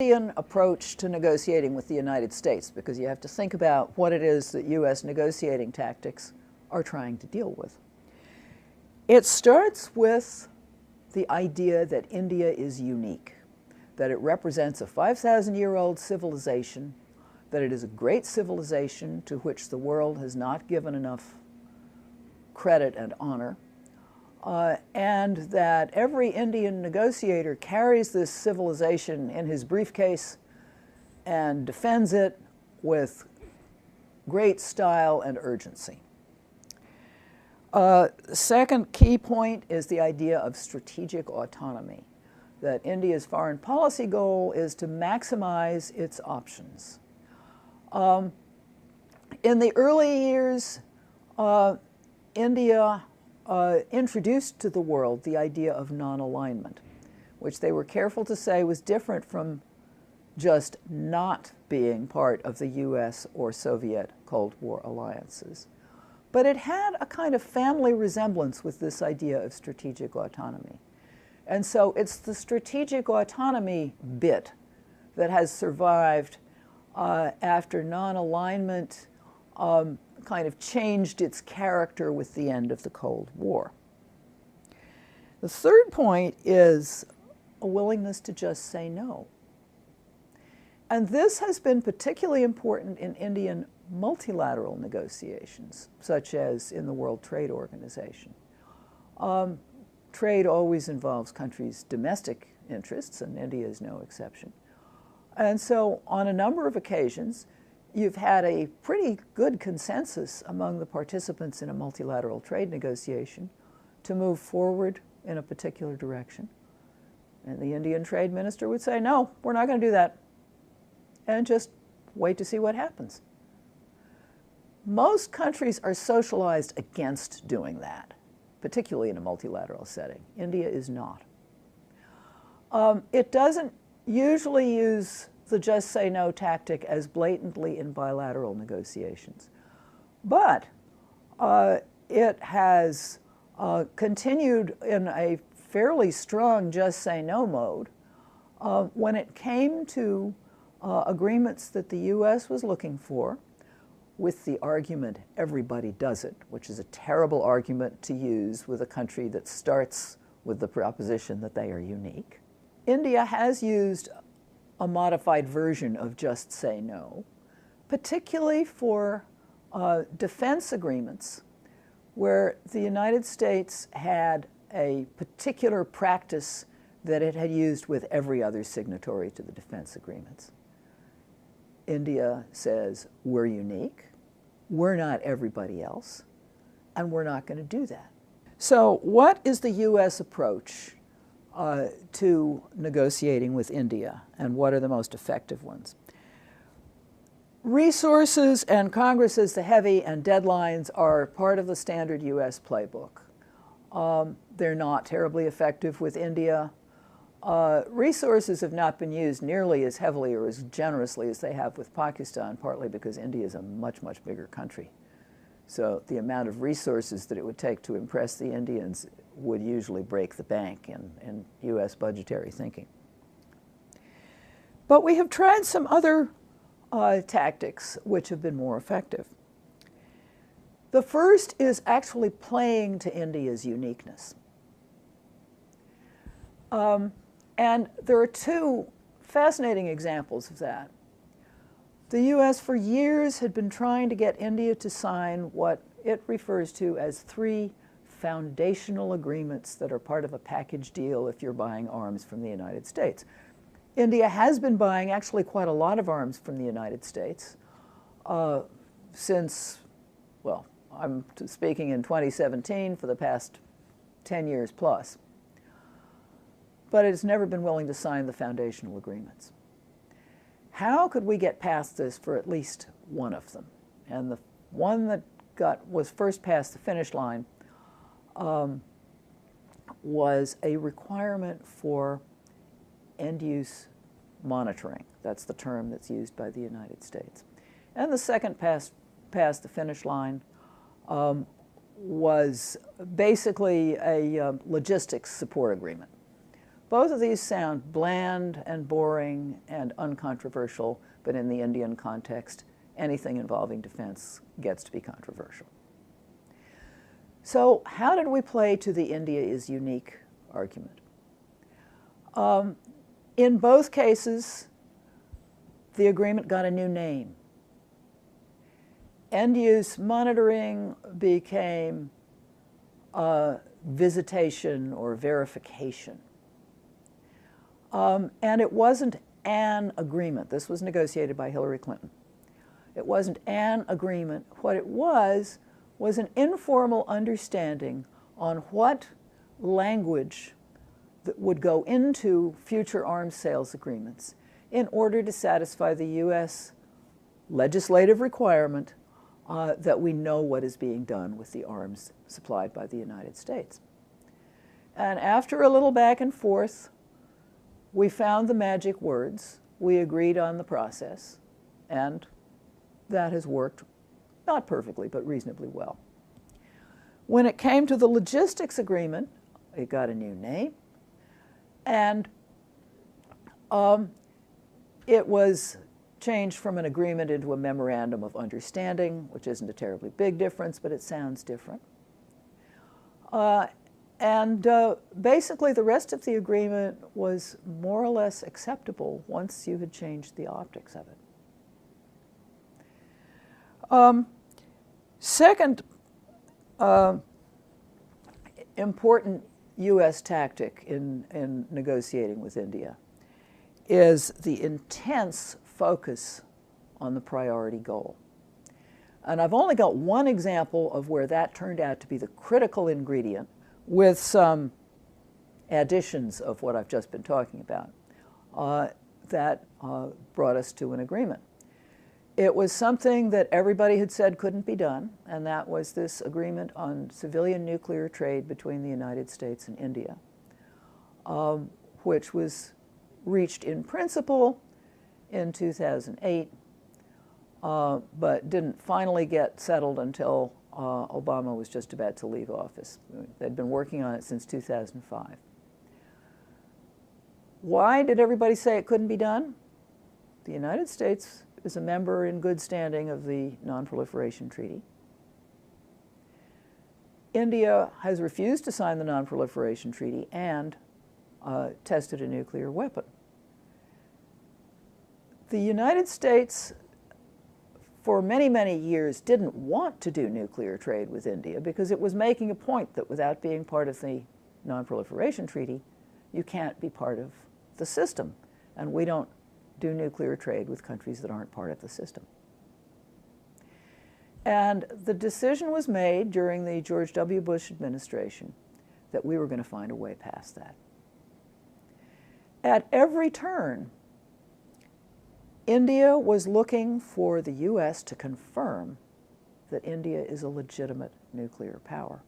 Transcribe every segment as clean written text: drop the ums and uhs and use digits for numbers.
Indian approach to negotiating with the United States, because you have to think about what it is that U.S. negotiating tactics are trying to deal with. It starts with the idea that India is unique, that it represents a 5,000-year-old civilization, that it is a great civilization to which the world has not given enough credit and honor, and that every Indian negotiator carries this civilization in his briefcase and defends it with great style and urgency. The second key point is the idea of strategic autonomy, that India's foreign policy goal is to maximize its options. In the early years, India introduced to the world the idea of non-alignment, which they were careful to say was different from just not being part of the US or Soviet Cold War alliances. But it had a kind of family resemblance with this idea of strategic autonomy. And so it's the strategic autonomy bit that has survived after non-alignment kind of changed its character with the end of the Cold War. The third point is a willingness to just say no. And this has been particularly important in Indian multilateral negotiations, such as in the World Trade Organization. Trade always involves countries' domestic interests, and India is no exception. And so on a number of occasions, you've had a pretty good consensus among the participants in a multilateral trade negotiation to move forward in a particular direction. And the Indian trade minister would say, no, we're not going to do that, and just wait to see what happens. Most countries are socialized against doing that, particularly in a multilateral setting. India is not. It doesn't usually use the just say no tactic as blatantly in bilateral negotiations. But it has continued in a fairly strong just say no mode when it came to agreements that the US was looking for, with the argument everybody does it, which is a terrible argument to use with a country that starts with the proposition that they are unique. India has used a modified version of just say no, particularly for defense agreements where the United States had a particular practice that it had used with every other signatory to the defense agreements. India says, we're unique, we're not everybody else, and we're not going to do that. So what is the US approach to negotiating with India, and what are the most effective ones? Resources and Congress is the heavy, and deadlines are part of the standard US playbook. They're not terribly effective with India. Resources have not been used nearly as heavily or as generously as they have with Pakistan, partly because India is a much, much bigger country. So the amount of resources that it would take to impress the Indians would usually break the bank in US budgetary thinking. But we have tried some other tactics which have been more effective. The first is actually playing to India's uniqueness. And there are two fascinating examples of that. The US for years had been trying to get India to sign what it refers to as 3 foundational agreements that are part of a package deal if you're buying arms from the United States. India has been buying actually quite a lot of arms from the United States since, well, I'm speaking in 2017, for the past 10 years plus. But it's never been willing to sign the foundational agreements. How could we get past this for at least one of them? And the one that was first past the finish line was a requirement for end-use monitoring. That's the term that's used by the United States. And the second past the finish line was basically a logistics support agreement. both of these sound bland and boring and uncontroversial, but in the Indian context, anything involving defense gets to be controversial. So how did we play to the India is unique argument? In both cases, the agreement got a new name. End-use monitoring became visitation or verification. And it wasn't an agreement. This was negotiated by Hillary Clinton. It wasn't an agreement. What it was an informal understanding on what language that would go into future arms sales agreements in order to satisfy the U.S. legislative requirement that we know what is being done with the arms supplied by the United States. And after a little back and forth, we found the magic words, we agreed on the process, and that has worked not perfectly, but reasonably well. When it came to the logistics agreement, it got a new name, and it was changed from an agreement into a memorandum of understanding, which isn't a terribly big difference, but it sounds different. Basically, the rest of the agreement was more or less acceptable once you had changed the optics of it. Second important U.S. tactic in negotiating with India is the intense focus on the priority goal. And I've only got one example of where that turned out to be the critical ingredient, with some additions of what I've just been talking about, that brought us to an agreement. It was something that everybody had said couldn't be done, and that was this agreement on civilian nuclear trade between the United States and India, which was reached in principle in 2008, but didn't finally get settled until Obama was just about to leave office. They'd been working on it since 2005. Why did everybody say it couldn't be done? The United States is a member in good standing of the Non-Proliferation Treaty. India has refused to sign the Non-Proliferation Treaty and tested a nuclear weapon. The United States, for many, many years, didn't want to do nuclear trade with India because it was making a point that without being part of the Non-Proliferation Treaty, you can't be part of the system. And we don't do nuclear trade with countries that aren't part of the system. And the decision was made during the George W. Bush administration that we were going to find a way past that. At every turn, India was looking for the U.S. to confirm that India is a legitimate nuclear power.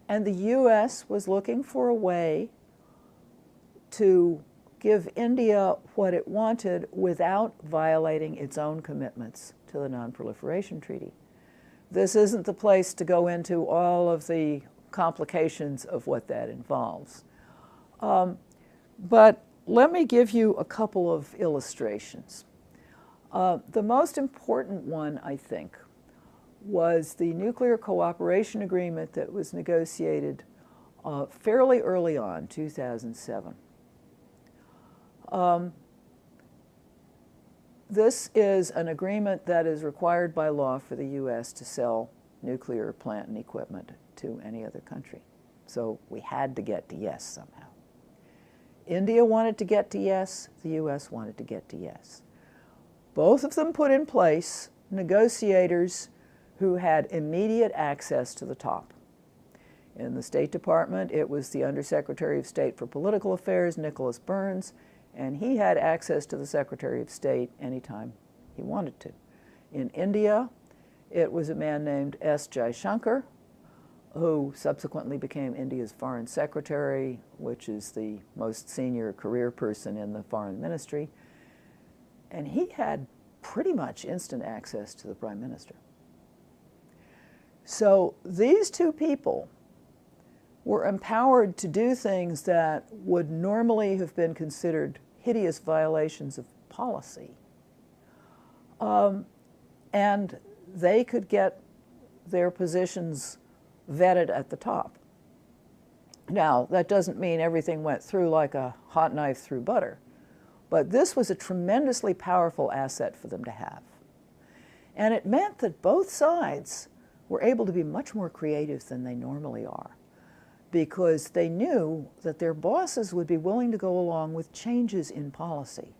And the U.S. was looking for a way to give India what it wanted without violating its own commitments to the Non-Proliferation Treaty. This isn't the place to go into all of the complications of what that involves. But let me give you a couple of illustrations. The most important one, I think, was the Nuclear Cooperation Agreement that was negotiated fairly early on, 2007. This is an agreement that is required by law for the U.S. to sell nuclear plant and equipment to any other country. So we had to get to yes somehow. India wanted to get to yes, the U.S. wanted to get to yes. Both of them put in place negotiators who had immediate access to the top. In the State Department, it was the Undersecretary of State for Political Affairs, Nicholas Burns, and he had access to the Secretary of State anytime he wanted to. In India, it was a man named S. Jaishankar, who subsequently became India's Foreign Secretary, which is the most senior career person in the Foreign Ministry. And he had pretty much instant access to the Prime Minister. So these two people were empowered to do things that would normally have been considered hideous violations of policy. And they could get their positions vetted at the top. Now, that doesn't mean everything went through like a hot knife through butter, but this was a tremendously powerful asset for them to have. And it meant that both sides were able to be much more creative than they normally are, because they knew that their bosses would be willing to go along with changes in policy.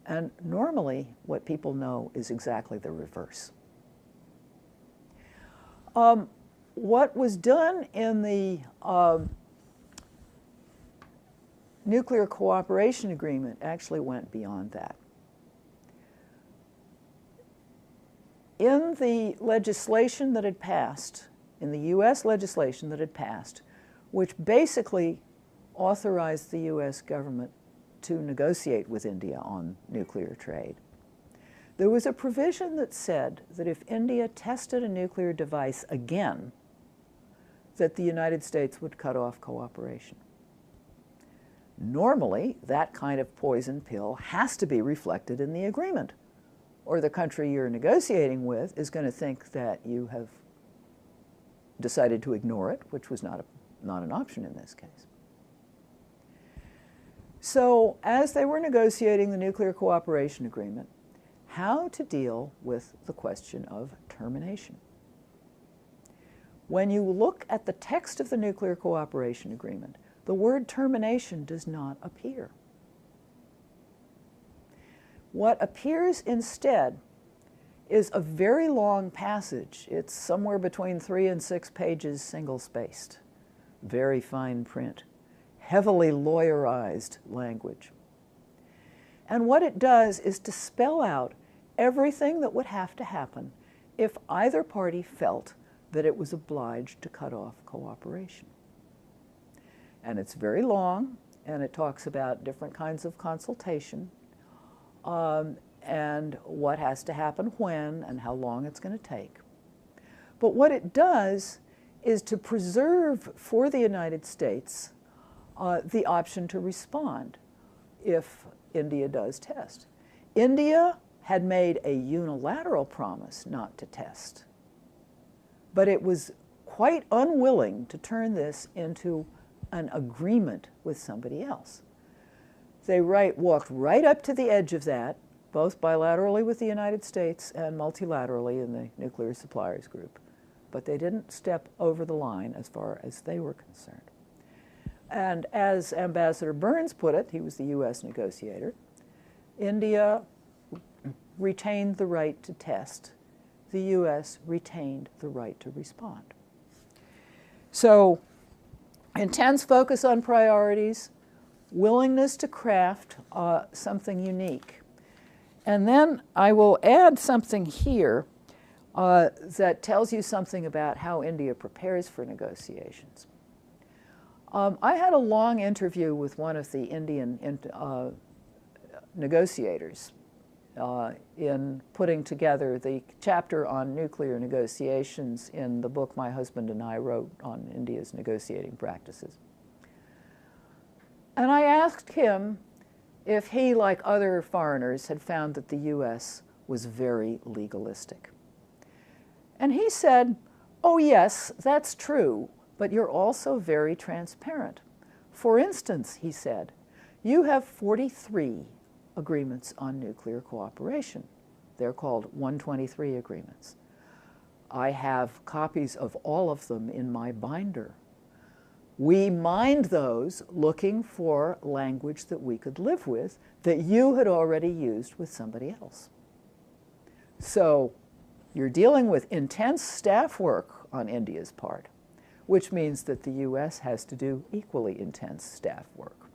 And normally, what people know is exactly the reverse. What was done in the nuclear cooperation agreement actually went beyond that. In the legislation that had passed, in the US legislation that had passed, which basically authorized the US government to negotiate with India on nuclear trade, there was a provision that said that if India tested a nuclear device again, that the United States would cut off cooperation. Normally, that kind of poison pill has to be reflected in the agreement, or the country you're negotiating with is going to think that you have decided to ignore it, which was not an option in this case. So, as they were negotiating the nuclear cooperation agreement, how to deal with the question of termination. When you look at the text of the nuclear cooperation agreement, the word termination does not appear. What appears instead is a very long passage. It's somewhere between 3 and 6 pages, single-spaced, very fine print, heavily lawyerized language. And what it does is to spell out everything that would have to happen if either party felt that it was obliged to cut off cooperation. And it's very long, and it talks about different kinds of consultation, and what has to happen when and how long it's going to take. But what it does is to preserve for the United States the option to respond if India does test. India had made a unilateral promise not to test, but it was quite unwilling to turn this into an agreement with somebody else. They walked right up to the edge of that, both bilaterally with the United States and multilaterally in the Nuclear Suppliers Group, but they didn't step over the line as far as they were concerned. And as Ambassador Burns put it, he was the US negotiator, India retained the right to test. The US retained the right to respond. So, intense focus on priorities, willingness to craft something unique. And then I will add something here that tells you something about how India prepares for negotiations. I had a long interview with one of the Indian negotiators in putting together the chapter on nuclear negotiations in the book my husband and I wrote on India's negotiating practices. And I asked him if he, like other foreigners, had found that the US was very legalistic. And he said, "Oh yes, that's true, but you're also very transparent. For instance," he said, "you have 43 agreements on nuclear cooperation. They're called 123 agreements. I have copies of all of them in my binder. We mined those looking for language that we could live with that you had already used with somebody else." So you're dealing with intense staff work on India's part, which means that the US has to do equally intense staff work.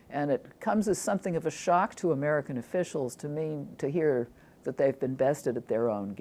And it comes as something of a shock to American officials to hear that they've been bested at their own game.